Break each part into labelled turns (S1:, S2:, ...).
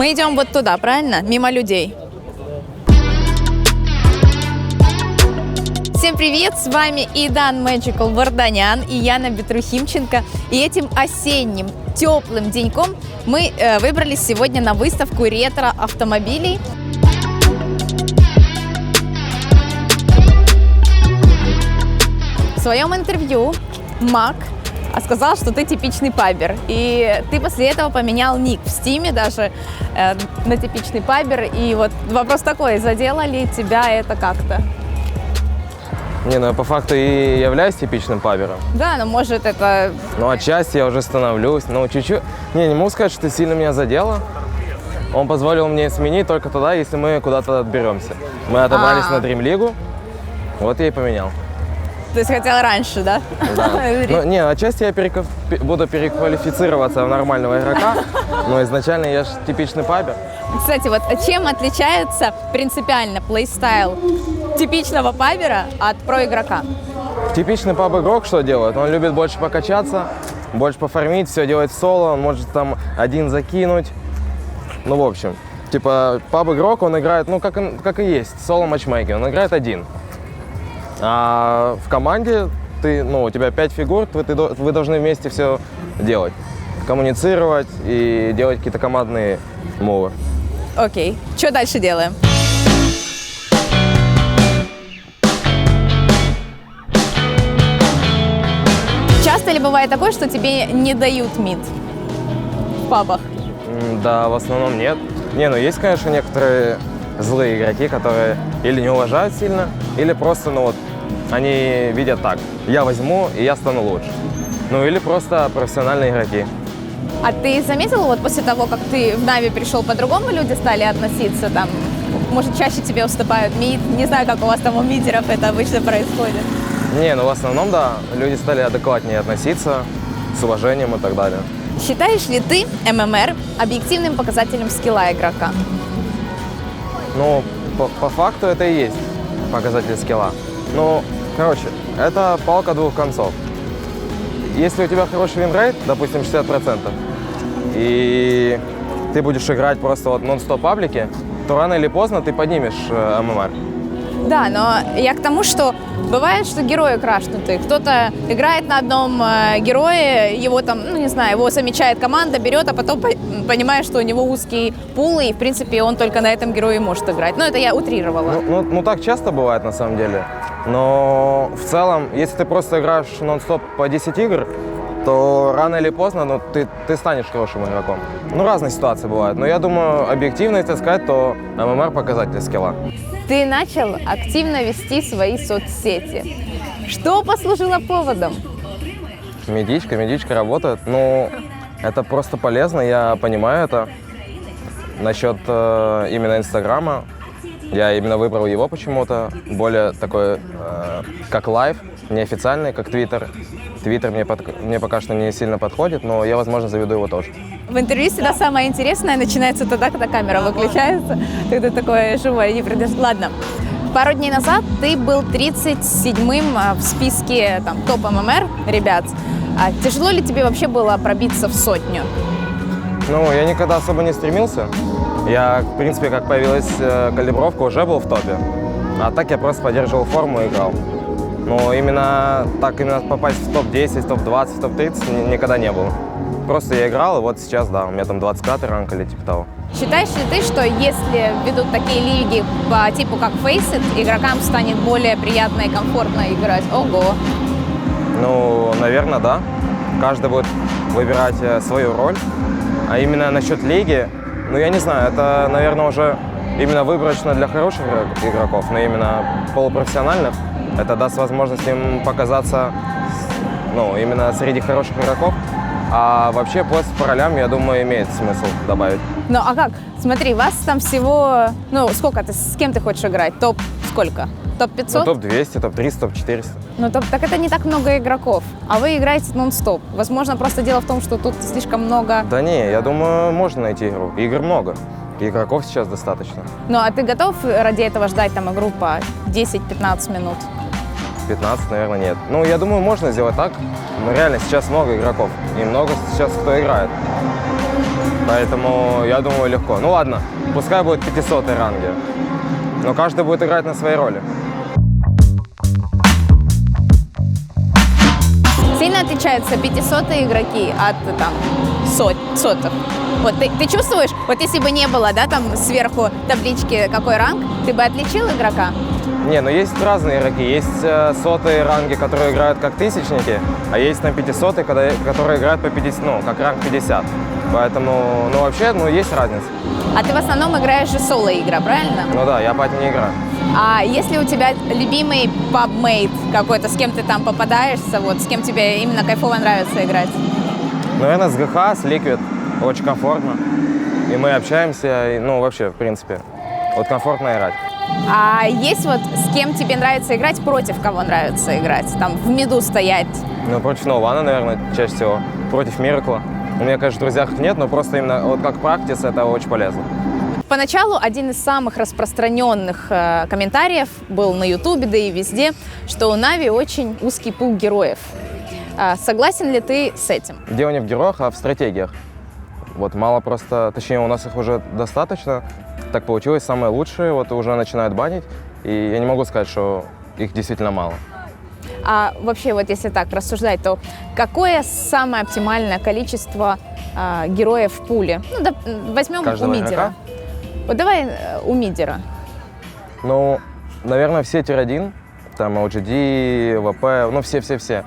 S1: Мы идем вот туда, правильно? Мимо людей. Всем привет, с вами Идан Magical Варданян и Яна Петрухимченко. И этим осенним теплым деньком мы выбрались сегодня на выставку ретро-автомобилей. В своем интервью Мак сказал, что ты типичный пабер. И ты после этого поменял ник в Стиме даже на типичный пабер. И вот вопрос такой, задело ли тебя это как-то?
S2: Не, ну я по факту и являюсь типичным пабером.
S1: Да, но может это...
S2: Ну, отчасти я уже становлюсь, но чуть-чуть... Не могу сказать, что это сильно меня задело. Он позволил мне сменить только тогда, если мы куда-то отберемся. Мы отобрались на Dream League, вот я и поменял.
S1: То есть хотел раньше, да?
S2: Да. Ну, не, отчасти я буду переквалифицироваться в нормального игрока, но изначально я же типичный пабер.
S1: Кстати, вот чем отличается принципиально плейстайл типичного пабера от про-игрока?
S2: Типичный паб-игрок что делает? Он любит больше покачаться, больше пофармить, все делать в соло, он может там один закинуть. Ну, в общем, типа паб-игрок, он играет, ну, как и есть, соло-матчмейкинг, он играет один. А в команде у тебя 5 фигур, вы должны вместе все делать. Коммуницировать и делать какие-то командные мувы.
S1: Окей. Что дальше делаем? Часто ли бывает такое, что тебе не дают мид в пабах?
S2: Да, в основном нет. Не, ну есть, конечно, некоторые злые игроки, которые или не уважают сильно, или просто, они видят так. Я возьму, и я стану лучше. Ну, или просто профессиональные игроки.
S1: А ты заметил, вот после того, как ты в Нави пришел, по-другому люди стали относиться? Там, может, чаще тебе уступают мид? Не знаю, как у вас там у мидеров это обычно происходит.
S2: Не, в основном, да, люди стали адекватнее относиться, с уважением и так далее.
S1: Считаешь ли ты ММР объективным показателем скилла игрока?
S2: Ну, по факту это и есть показатель скилла. Ну, короче, это палка двух концов. Если у тебя хороший винрейт, допустим, 60%, и ты будешь играть просто нон-стоп паблики, то рано или поздно ты поднимешь ММР.
S1: Да, но я к тому, что бывает, что герои крашнутые. Кто-то играет на одном герое, его там, его замечает команда, берет, а потом понимает, что у него узкий пул, и, в принципе, он только на этом герое может играть. Это я утрировала.
S2: Ну, так часто бывает, на самом деле. Но в целом, если ты просто играешь нон-стоп по 10 игр, то рано или поздно ты станешь хорошим игроком. Разные ситуации бывают. Но я думаю, объективно, если сказать, то ММР показатель скилла.
S1: Ты начал активно вести свои соцсети. Что послужило поводом?
S2: Медичка работает. Это просто полезно, я понимаю это. Насчет именно Инстаграма, я именно выбрал его почему-то. Более такой, как лайв, неофициальный, как Твиттер. Твиттер мне пока что не сильно подходит, но я, возможно, заведу его тоже.
S1: В интервью всегда самое интересное начинается тогда, когда камера выключается. Тогда такое живое, не придешь. Ладно. Пару дней назад ты был 37-м в списке топ ММР ребят. Тяжело ли тебе вообще было пробиться в сотню?
S2: Я никогда особо не стремился. Я, в принципе, как появилась калибровка, уже был в топе. А так я просто поддерживал форму и играл. Но именно попасть в топ-10, топ-20, топ-30 никогда не было. Просто я играл, и вот сейчас, да, у меня там 25-й ранг или типа того.
S1: Считаешь ли ты, что если ведут такие лиги по типу как Faceit, игрокам станет более приятно и комфортно играть? Ого!
S2: Наверное, да. Каждый будет выбирать свою роль. А именно насчет лиги, я не знаю, это, наверное, уже именно выборочно для хороших игроков, но именно полупрофессиональных. Это даст возможность им показаться, именно среди хороших игроков. А вообще по ролям, я думаю, имеет смысл добавить.
S1: А как? Смотри, вас там всего... сколько ты, с кем ты хочешь играть? Топ сколько? Топ-500?
S2: Топ-200, топ-300, топ-400.
S1: Так это не так много игроков, а вы играете нон-стоп. Возможно, просто дело в том, что тут слишком много...
S2: Да не, я думаю, можно найти игру. Игр много. Игроков сейчас достаточно.
S1: А ты готов ради этого ждать игру по 10-15 минут?
S2: 15, наверное, нет. Я думаю, можно сделать так. Но реально сейчас много игроков. И много сейчас кто играет. Поэтому я думаю, легко. Ну ладно, пускай будет 500 ранги. Но каждый будет играть на своей роли.
S1: Сильно отличаются 500-е игроки от там сотых? Вот ты чувствуешь, вот если бы не было, да, там сверху таблички какой ранг, ты бы отличил игрока?
S2: Не, ну есть разные игроки. Есть сотые ранги, которые играют как тысячники, а есть там 500-е, которые играют по 50, ну, как ранг 50. Поэтому, ну, вообще, ну, есть разница.
S1: А ты в основном играешь же соло-игра, правильно?
S2: Ну да, я пати не играю.
S1: А если у тебя любимый пабмейт какой-то, с кем ты там попадаешься, вот, с кем тебе именно кайфово нравится играть?
S2: Наверное, с ГХ, с Liquid. Очень комфортно. И мы общаемся, и, ну, вообще, в принципе, вот комфортно играть.
S1: А есть вот с кем тебе нравится играть, против кого нравится играть? Там в миду стоять?
S2: Ну, против Ноувана, наверное, чаще всего. Против Миракла. У меня, конечно, в друзьях их нет, но просто именно вот как практис это очень полезно.
S1: Поначалу один из самых распространенных комментариев был на Ютубе, да и везде, что у Нави очень узкий пул героев. Согласен ли ты с этим?
S2: Дело не в героях, а в стратегиях. Вот мало просто, точнее, у нас их уже достаточно. Так получилось, самые лучшие вот уже начинают банить, и я не могу сказать, что их действительно мало.
S1: А вообще, вот если так рассуждать, то какое самое оптимальное количество героев в пуле? Ну, да, возьмем
S2: Каждого
S1: у мидера.
S2: игрока?
S1: Вот давай у мидера.
S2: Ну, наверное, все тир-1, там LGD, ВП, ну все.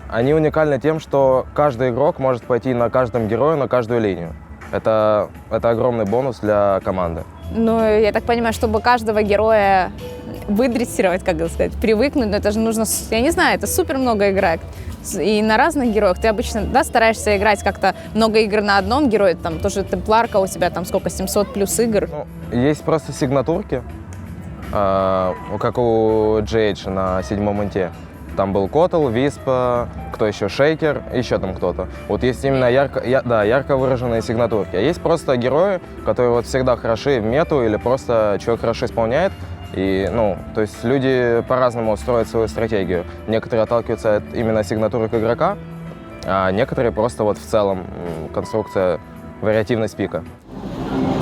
S2: Они уникальны тем, что каждый игрок может пойти на каждом герое, на каждую линию. Это огромный бонус для команды.
S1: Ну, я так понимаю, чтобы каждого героя выдрессировать, как это сказать, привыкнуть, но это же нужно, я не знаю, это супер много игрок. И на разных героях ты обычно, да, стараешься играть как-то много игр на одном герое, там тоже темпларка у тебя там сколько, 700 плюс игр.
S2: Ну, есть просто сигнатурки, как у GH на 7-м инте. Там был Котл, Виспа, кто еще, Шейкер, еще там кто-то. Вот есть именно ярко выраженные сигнатурки. А есть просто герои, которые вот всегда хороши в мету или просто человек хорошо исполняет. И, ну, то есть люди по-разному строят свою стратегию. Некоторые отталкиваются от именно сигнатурок игрока, а некоторые просто вот в целом конструкция, вариативность пика.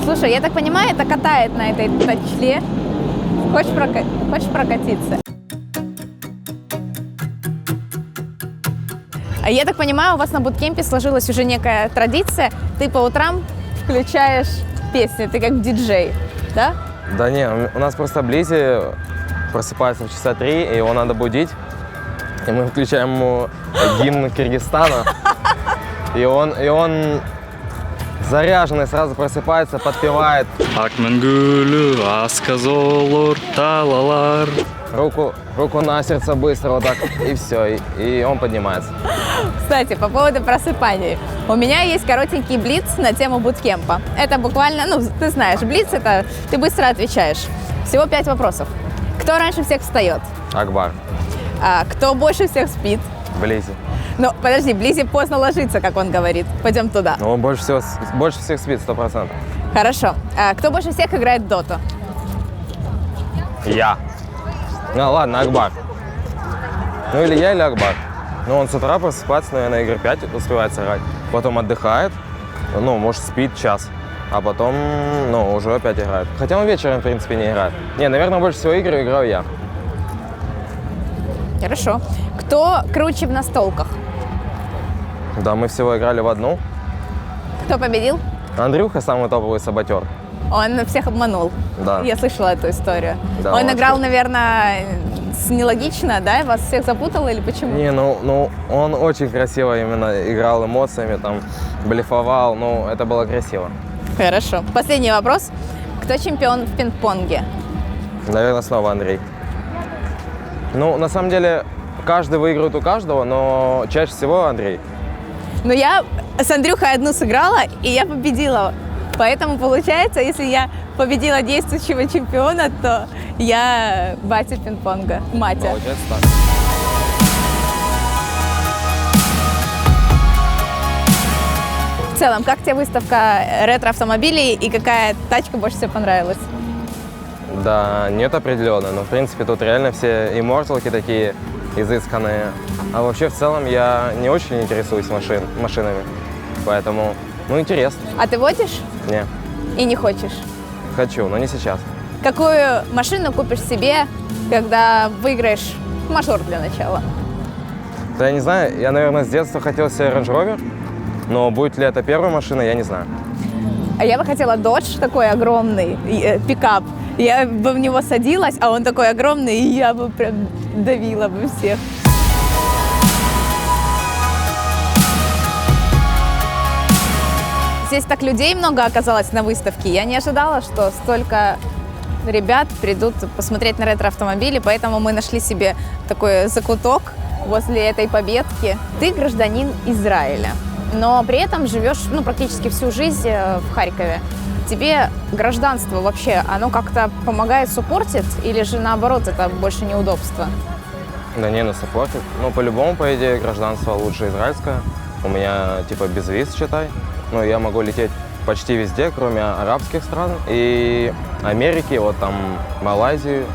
S1: Слушай, я так понимаю, это катает на этой тачле. Хочешь прокатиться? Я так понимаю, у вас на буткемпе сложилась уже некая традиция. Ты по утрам включаешь песни, ты как диджей, да?
S2: Да не, у нас просто Близи просыпается в часа 3, и его надо будить. И мы включаем ему гимн Кыргызстана. И он заряженный сразу просыпается, подпевает.
S3: Акмангулю, асказолор, талалар.
S2: Руку на сердце быстро, вот так, и все, и он поднимается.
S1: Кстати, по поводу просыпаний. У меня есть коротенький блиц на тему буткемпа. Это буквально, ну, ты знаешь, блиц — это ты быстро отвечаешь. Всего 5 вопросов. Кто раньше всех встает?
S2: Акбар.
S1: Кто больше всех спит?
S2: Близи.
S1: Ну, подожди, Близи поздно ложится, как он говорит. Пойдем туда.
S2: Но он больше всех спит, 100%.
S1: Хорошо. Кто больше всех играет в доту?
S2: Я. Ну ладно, Акбар. Ну или я, или Акбар. Ну он с утра просыпается, наверное, игр 5 успевает сыграть. Потом отдыхает, ну, может, спит час. А потом, ну, уже опять играет. Хотя он вечером, в принципе, не играет. Не, наверное, больше всего игр играю я.
S1: Хорошо. Кто круче в настолках?
S2: Да, мы всего играли в одну.
S1: Кто победил?
S2: Андрюха самый топовый саботер.
S1: Он всех обманул.
S2: Да.
S1: Я слышала эту историю.
S2: Да,
S1: он
S2: он
S1: играл,
S2: вообще-
S1: наверное, нелогично, да? Вас всех запутал или почему?
S2: Не, ну, он очень красиво именно играл эмоциями, там, блефовал, ну, это было красиво.
S1: Хорошо. Последний вопрос. Кто чемпион в пинг-понге?
S2: Наверное, снова Андрей. Ну, на самом деле, каждый выигрывает у каждого, но чаще всего Андрей.
S1: Ну, я с Андрюхой одну сыграла, и я победила. Поэтому, получается, если я победила действующего чемпиона, то я батя пинг-понга. Матя.
S2: Получается так.
S1: В целом, как тебе выставка ретро-автомобилей и какая тачка больше всего понравилась?
S2: Да, нет определенно, но в принципе тут реально все имморталки такие изысканные. А вообще в целом я не очень интересуюсь машинами, поэтому Ну, интересно.
S1: А ты водишь
S2: Не,
S1: и не хочешь?
S2: хочу, но не сейчас.
S1: Какую машину купишь себе, когда выиграешь мажор для начала?
S2: Да я не знаю, я, наверное, с детства хотел себе Range Rover, но будет ли это первая машина, я не знаю.
S1: А я бы хотела Dodge такой огромный, пикап. Я бы в него садилась, а он такой огромный, и я бы прям давила бы всех. Здесь так людей много оказалось на выставке. Я не ожидала, что столько ребят придут посмотреть на ретро-автомобили, поэтому мы нашли себе такой закуток возле этой победки. Ты гражданин Израиля, но при этом живешь практически всю жизнь в Харькове. Тебе гражданство вообще, оно как-то помогает, суппортит, или же наоборот, это больше неудобство?
S2: Да не, саппортит. Ну, по-любому, по идее, гражданство лучше израильское. У меня, типа, без виз, считай. Ну, я могу лететь почти везде, кроме арабских стран и Америки, вот там Малайзию.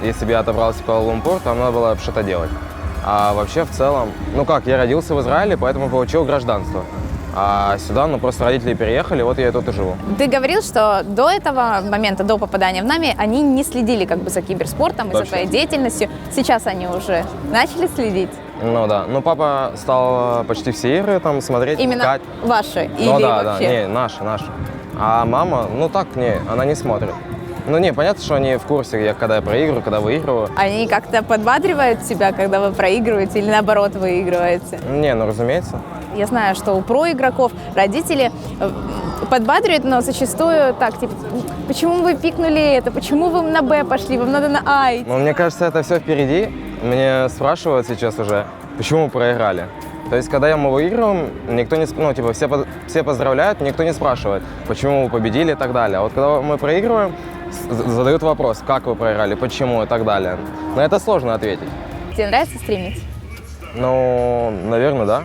S2: Если бы я отобрался в Куала-Лумпур, там надо было что-то делать. А вообще, в целом, я родился в Израиле, поэтому получил гражданство. А сюда, просто родители переехали, вот я и тут и живу.
S1: Ты говорил, что до этого момента, до попадания в НАМИ, они не следили за киберспортом и за твоей деятельностью. Сейчас они уже начали следить?
S2: Ну да. Ну, папа стал почти все игры там смотреть.
S1: Именно ваши?
S2: Ну
S1: или
S2: да,
S1: вообще?
S2: не, наши. А мама, она не смотрит. Ну не, понятно, что они в курсе, когда я проигрываю, когда выигрываю.
S1: Они как-то подбадривают тебя, когда вы проигрываете, или наоборот выигрываете?
S2: Не, разумеется.
S1: Я знаю, что у проигроков родители подбадривают, но зачастую так, типа, почему вы пикнули это, почему вы на Б пошли, вам надо на А идти.
S2: Ну, мне кажется, это все впереди. Мне спрашивают сейчас уже, почему мы проиграли. То есть, когда мы выигрываем, никто не, все поздравляют, никто не спрашивает, почему вы победили и так далее. А вот когда мы проигрываем, задают вопрос, как вы проиграли, почему и так далее. На это сложно ответить.
S1: Тебе нравится стримить?
S2: Ну, наверное, да.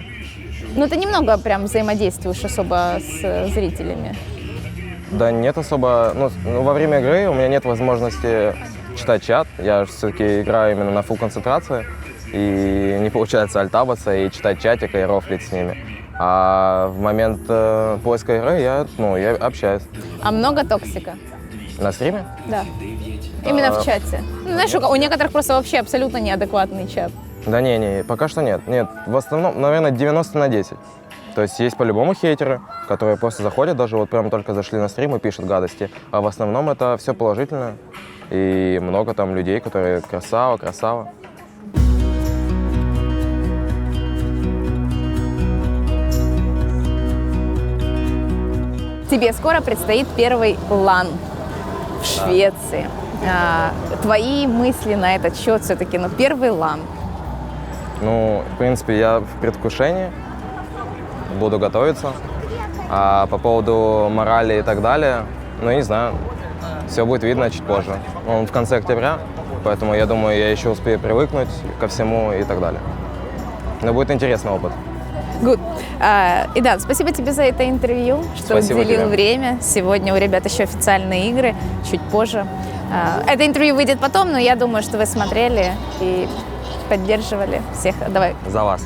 S1: Ну, ты немного прям взаимодействуешь особо с зрителями.
S2: Да нет особо, во время игры у меня нет возможности читать чат. Я все-таки играю именно на фулл концентрации. И не получается альтабаться и читать чатик и рофлить с ними. А в момент поиска игры я общаюсь.
S1: А много токсика?
S2: На стриме?
S1: Да. Именно в чате. Ну, знаешь, у некоторых просто вообще абсолютно неадекватный чат.
S2: Да не, пока что нет. Нет, в основном, наверное, 90/10. То есть по-любому хейтеры, которые просто заходят, даже вот прям только зашли на стрим и пишут гадости. А в основном это все положительно. И много там людей, которые красава.
S1: Тебе скоро предстоит первый LAN в Швеции. Твои мысли на этот счет все-таки, первый LAN?
S2: Ну, в принципе, я в предвкушении, буду готовиться. А по поводу морали и так далее, не знаю, все будет видно чуть позже. Он в конце октября, поэтому я думаю, я еще успею привыкнуть ко всему и так далее. Но будет интересный опыт.
S1: Good. Идан, спасибо тебе за это интервью, что
S2: Спасибо
S1: уделил
S2: тебе.
S1: время. Сегодня у ребят еще официальные игры, чуть позже. Это интервью выйдет потом, но я думаю, что вы смотрели и поддерживали всех. Давай.
S2: За вас.